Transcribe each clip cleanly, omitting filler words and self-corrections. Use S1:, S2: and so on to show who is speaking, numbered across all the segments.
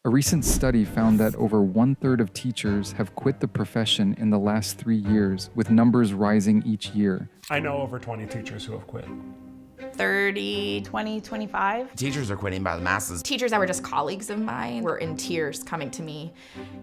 S1: A recent study found that over 1/3 of teachers have quit the profession in the last 3 years, with numbers rising each year.
S2: I know over 20 teachers who have quit.
S3: 30, 20, 25.
S4: Teachers are quitting by the masses.
S3: Teachers that were just colleagues of mine were in tears coming to me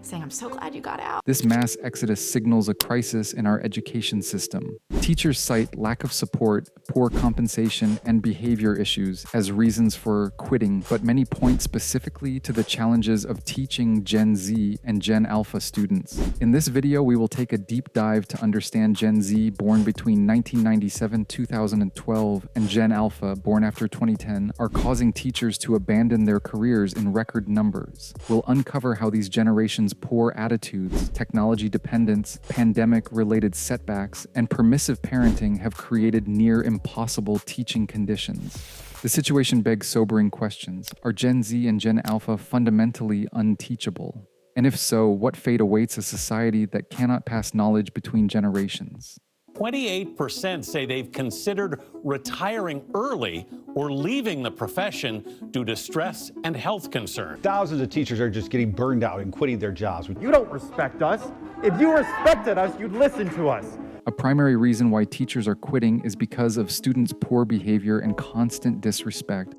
S3: saying, I'm so glad you got out.
S1: This mass exodus signals a crisis in our education system. Teachers cite lack of support, poor compensation, and behavior issues as reasons for quitting, but many point specifically to the challenges of teaching Gen Z and Gen Alpha students. In this video, we will take a deep dive to understand Gen Z born between 1997-2012 and Gen Alpha, born after 2010, are causing teachers to abandon their careers in record numbers. We'll uncover how these generations' poor attitudes, technology dependence, pandemic-related setbacks, and permissive parenting have created near impossible teaching conditions. The situation begs sobering questions. Are Gen Z and Gen Alpha fundamentally unteachable? And if so, what fate awaits a society that cannot pass knowledge between generations?
S5: 28% say they've considered retiring early or leaving the profession due to stress and health concerns.
S6: Thousands of teachers are just getting burned out and quitting their jobs.
S7: You don't respect us. If you respected us, you'd listen to us.
S1: A primary reason why teachers are quitting is because of students' poor behavior and constant disrespect.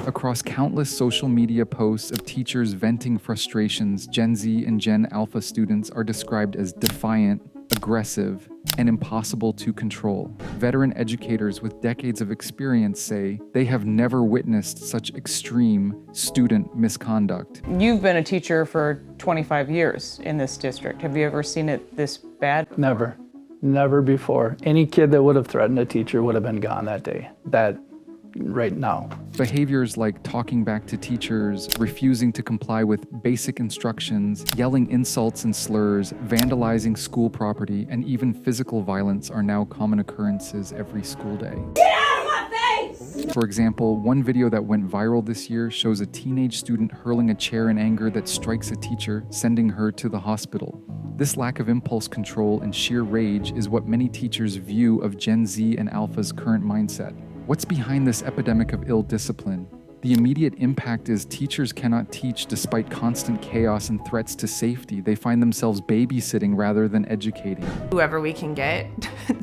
S1: Across countless social media posts of teachers venting frustrations, Gen Z and Gen Alpha students are described as defiant, aggressive, and impossible to control. Veteran educators with decades of experience say they have never witnessed such extreme student misconduct.
S8: You've been a teacher for 25 years in this district. Have you ever seen it this bad?
S9: Never. Never before. Any kid that would have threatened a teacher would have been gone that day. Right now.
S1: Behaviors like talking back to teachers, refusing to comply with basic instructions, yelling insults and slurs, vandalizing school property, and even physical violence are now common occurrences every school day.
S10: Get out of my face!
S1: For example, one video that went viral this year shows a teenage student hurling a chair in anger that strikes a teacher, sending her to the hospital. This lack of impulse control and sheer rage is what many teachers view of Gen Z and Alpha's current mindset. What's behind this epidemic of ill discipline? The immediate impact is teachers cannot teach despite constant chaos and threats to safety. They find themselves babysitting rather than educating.
S3: Whoever we can get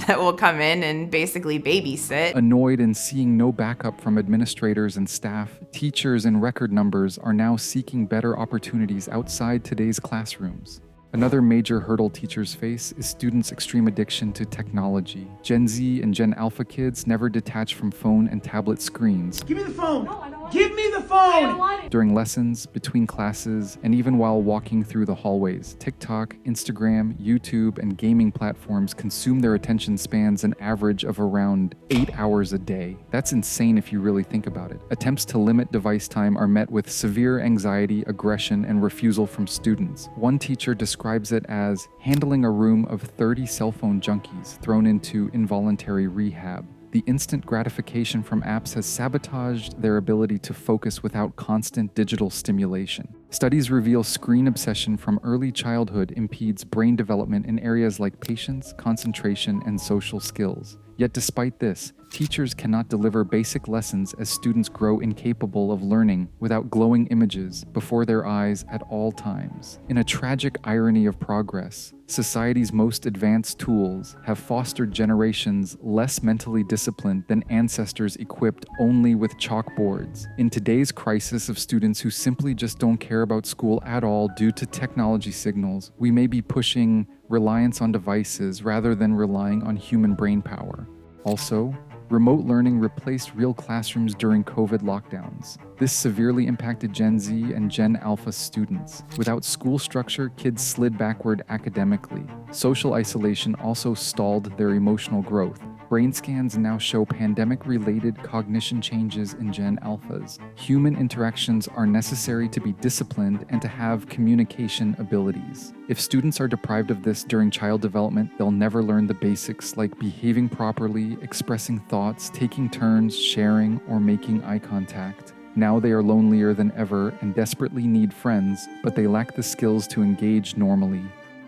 S3: that will come in and basically babysit.
S1: Annoyed and seeing no backup from administrators and staff, teachers in record numbers are now seeking better opportunities outside today's classrooms. Another major hurdle teachers face is students' extreme addiction to technology. Gen Z and Gen Alpha kids never detach from phone and tablet screens.
S7: Give me the phone!
S10: No, I don't want
S7: Give me the phone!
S10: I don't want it.
S1: During lessons, between classes, and even while walking through the hallways, TikTok, Instagram, YouTube, and gaming platforms consume their attention spans an average of around 8 hours a day. That's insane if you really think about it. Attempts to limit device time are met with severe anxiety, aggression, and refusal from students. One teacher describes it as handling a room of 30 cell phone junkies thrown into involuntary rehab. The instant gratification from apps has sabotaged their ability to focus without constant digital stimulation. Studies reveal screen obsession from early childhood impedes brain development in areas like patience, concentration, and social skills. Yet despite this, teachers cannot deliver basic lessons as students grow incapable of learning without glowing images before their eyes at all times. In a tragic irony of progress, society's most advanced tools have fostered generations less mentally disciplined than ancestors equipped only with chalkboards. In today's crisis of students who simply just don't care about school at all due to technology signals, we may be pushing reliance on devices rather than relying on human brain power. Also, remote learning replaced real classrooms during COVID lockdowns. This severely impacted Gen Z and Gen Alpha students. Without school structure, kids slid backward academically. Social isolation also stalled their emotional growth. Brain scans now show pandemic-related cognition changes in Gen Alphas. Human interactions are necessary to be disciplined and to have communication abilities. If students are deprived of this during child development, they'll never learn the basics like behaving properly, expressing thoughts, taking turns, sharing, or making eye contact. Now they are lonelier than ever and desperately need friends, but they lack the skills to engage normally.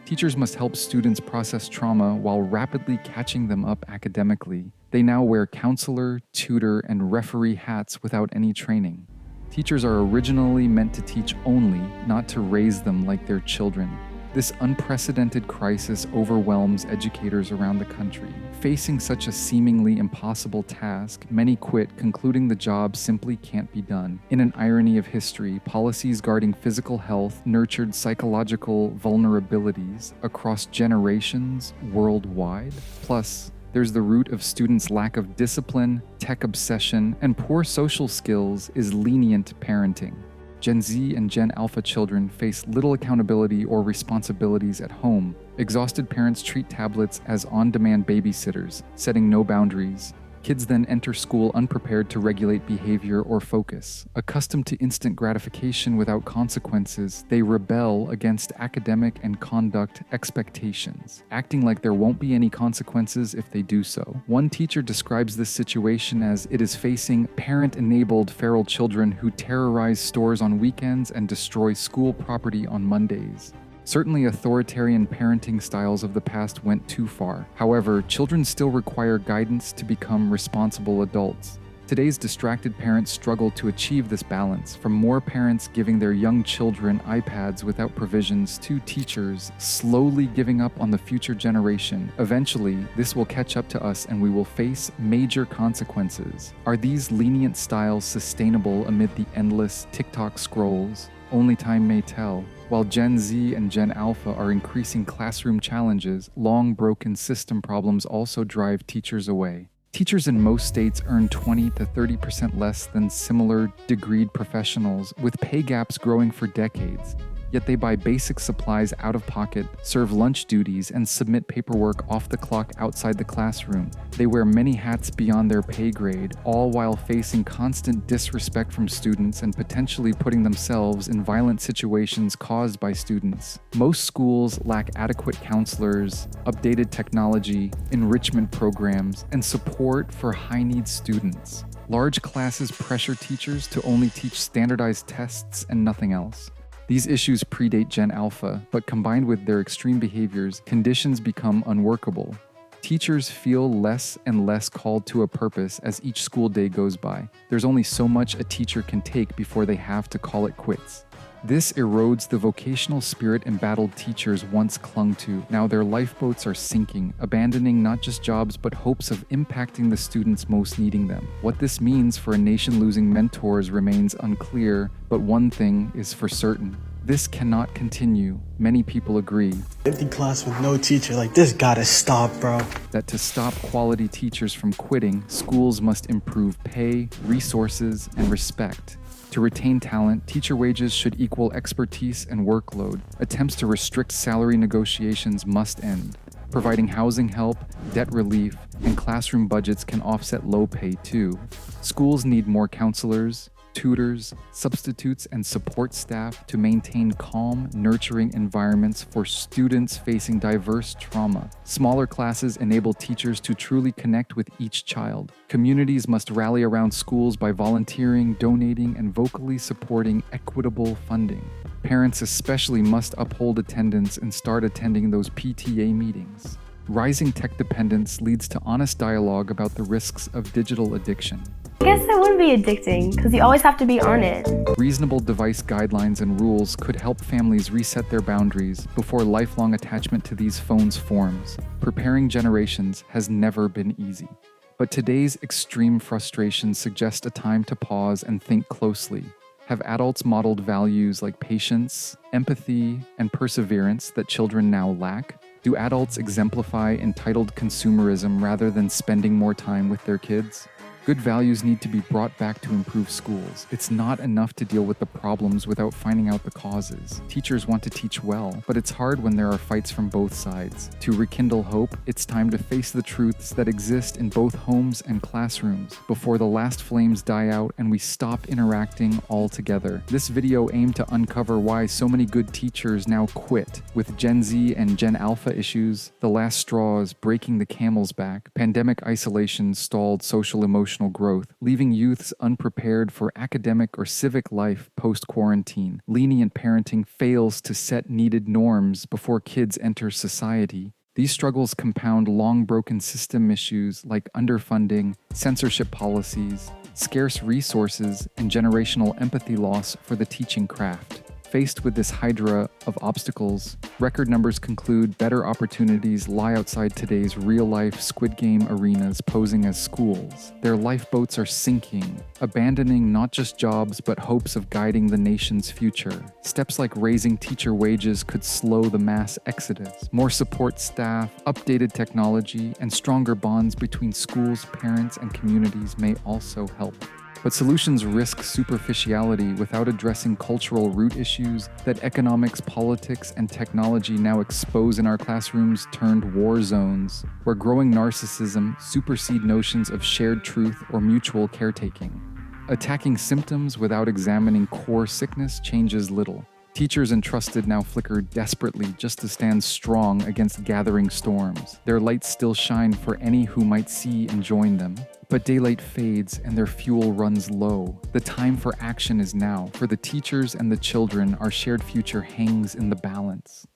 S1: Teachers must help students process trauma while rapidly catching them up academically. They now wear counselor, tutor, and referee hats without any training. Teachers are originally meant to teach only, not to raise them like their children. This unprecedented crisis overwhelms educators around the country. Facing such a seemingly impossible task, many quit, concluding the job simply can't be done. In an irony of history, policies guarding physical health nurtured psychological vulnerabilities across generations worldwide. Plus, there's the root of students' lack of discipline, tech obsession, and poor social skills is lenient parenting. Gen Z and Gen Alpha children face little accountability or responsibilities at home. Exhausted parents treat tablets as on-demand babysitters, setting no boundaries. Kids then enter school unprepared to regulate behavior or focus. Accustomed to instant gratification without consequences, they rebel against academic and conduct expectations, acting like there won't be any consequences if they do so. One teacher describes this situation as it is facing parent-enabled feral children who terrorize stores on weekends and destroy school property on Mondays. Certainly, authoritarian parenting styles of the past went too far. However, children still require guidance to become responsible adults. Today's distracted parents struggle to achieve this balance, from more parents giving their young children iPads without provisions to teachers slowly giving up on the future generation. Eventually, this will catch up to us and we will face major consequences. Are these lenient styles sustainable amid the endless TikTok scrolls? Only time may tell. While Gen Z and Gen Alpha are increasing classroom challenges, long broken system problems also drive teachers away. Teachers in most states earn 20 to 30% less than similar degreed professionals, with pay gaps growing for decades. Yet they buy basic supplies out of pocket, serve lunch duties, and submit paperwork off the clock outside the classroom. They wear many hats beyond their pay grade, all while facing constant disrespect from students and potentially putting themselves in violent situations caused by students. Most schools lack adequate counselors, updated technology, enrichment programs, and support for high-need students. Large classes pressure teachers to only teach standardized tests and nothing else. These issues predate Gen Alpha, but combined with their extreme behaviors, conditions become unworkable. Teachers feel less and less called to a purpose as each school day goes by. There's only so much a teacher can take before they have to call it quits. This erodes the vocational spirit embattled teachers once clung to. Now their lifeboats are sinking, abandoning not just jobs but hopes of impacting the students most needing them. What this means for a nation losing mentors remains unclear, but one thing is for certain. This cannot continue. Many people agree.
S4: Empty class with no teacher, like this gotta stop, bro.
S1: That to stop quality teachers from quitting, schools must improve pay, resources, and respect. To retain talent, teacher wages should equal expertise and workload. Attempts to restrict salary negotiations must end. Providing housing help, debt relief, and classroom budgets can offset low pay too. Schools need more counselors, tutors, substitutes, and support staff to maintain calm, nurturing environments for students facing diverse trauma. Smaller classes enable teachers to truly connect with each child. Communities must rally around schools by volunteering, donating, and vocally supporting equitable funding. Parents especially must uphold attendance and start attending those PTA meetings. Rising tech dependence leads to honest dialogue about the risks of digital addiction.
S10: I guess that wouldn't be addicting because you always have to be on it.
S1: Reasonable device guidelines and rules could help families reset their boundaries before lifelong attachment to these phones forms. Preparing generations has never been easy. But today's extreme frustration suggests a time to pause and think closely. Have adults modeled values like patience, empathy, and perseverance that children now lack? Do adults exemplify entitled consumerism rather than spending more time with their kids? Good values need to be brought back to improve schools. It's not enough to deal with the problems without finding out the causes. Teachers want to teach well, but it's hard when there are fights from both sides. To rekindle hope, it's time to face the truths that exist in both homes and classrooms before the last flames die out and we stop interacting altogether. This video aimed to uncover why so many good teachers now quit. With Gen Z and Gen Alpha issues, the last straws breaking the camel's back, pandemic isolation stalled social emotional growth, leaving youths unprepared for academic or civic life post-quarantine. Lenient parenting fails to set needed norms before kids enter society. These struggles compound long-broken system issues like underfunding, censorship policies, scarce resources, and generational empathy loss for the teaching craft. Faced with this hydra of obstacles, record numbers conclude better opportunities lie outside today's real-life Squid Game arenas posing as schools. Their lifeboats are sinking, abandoning not just jobs but hopes of guiding the nation's future. Steps like raising teacher wages could slow the mass exodus. More support staff, updated technology, and stronger bonds between schools, parents, and communities may also help. But solutions risk superficiality without addressing cultural root issues that economics, politics, and technology now expose in our classrooms turned war zones, where growing narcissism supersede notions of shared truth or mutual caretaking. Attacking symptoms without examining core sickness changes little. Teachers entrusted now flicker desperately just to stand strong against gathering storms. Their lights still shine for any who might see and join them. But daylight fades and their fuel runs low. The time for action is now. For the teachers and the children, our shared future hangs in the balance.